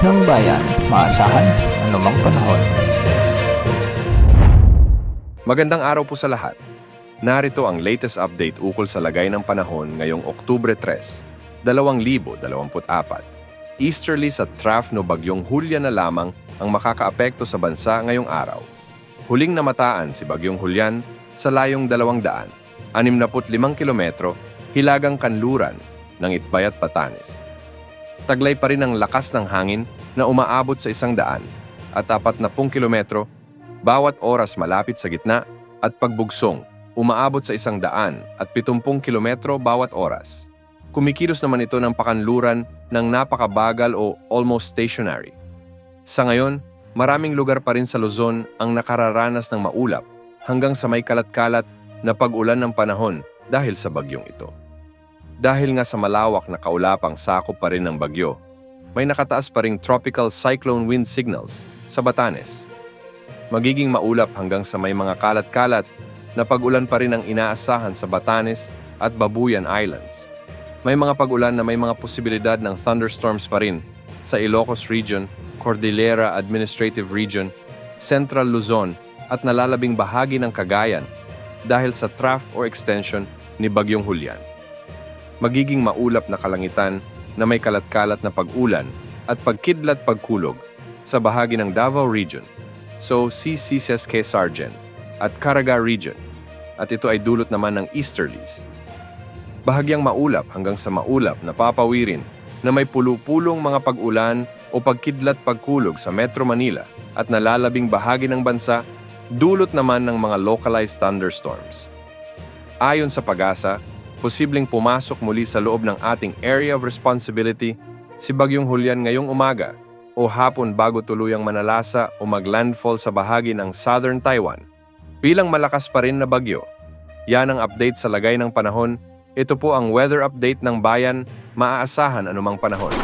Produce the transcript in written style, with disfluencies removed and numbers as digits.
ng bayan, maasahan anumang panahon. Magandang araw po sa lahat. Narito ang latest update ukol sa lagay ng panahon ngayong Oktubre 3, 2024. Easterly sa trough no Bagyong Julian na lamang ang makakaapekto sa bansa ngayong araw. Huling namataan si Bagyong Julian sa layong 265 kilometro hilagang kanluran ng Itbayat, Batanes. Taglay pa rin ang lakas ng hangin na umaabot sa 100 at 40 kilometro bawat oras malapit sa gitna at pagbugsong umaabot sa 170 kilometro bawat oras. Kumikilos naman ito ng pakanluran ng napakabagal o almost stationary. Sa ngayon, maraming lugar pa rin sa Luzon ang nakararanas ng maulap hanggang sa may kalat-kalat na pag-ulan ng panahon dahil sa bagyong ito. Dahil nga sa malawak na kaulapang sakop pa rin ng bagyo, may nakataas pa ring tropical cyclone wind signals sa Batanes. Magiging maulap hanggang sa may mga kalat-kalat na pag-ulan pa rin ang inaasahan sa Batanes at Babuyan Islands. May mga pag-ulan na may mga posibilidad ng thunderstorms pa rin sa Ilocos Region, Cordillera Administrative Region, Central Luzon at nalalabing bahagi ng Cagayan dahil sa trough or extension ni Bagyong Julian. Magiging maulap na kalangitan na may kalat-kalat na pag-ulan at pagkidlat-pagkulog sa bahagi ng Davao Region, so CCSS Sargen at Caraga Region, at ito ay dulot naman ng easterlies. Bahagyang maulap hanggang sa maulap na papawirin na may pulu-pulong mga pag-ulan o pagkidlat-pagkulog sa Metro Manila at nalalabing bahagi ng bansa, dulot naman ng mga localized thunderstorms. Ayon sa Pag-asa, posibleng pumasok muli sa loob ng ating area of responsibility si Bagyong Julian ngayong umaga o hapon bago tuluyang manalasa o maglandfall sa bahagi ng Southern Taiwan. Bilang malakas pa rin na bagyo, yan ang update sa lagay ng panahon. Ito po ang weather update ng bayan, maaasahan anumang panahon.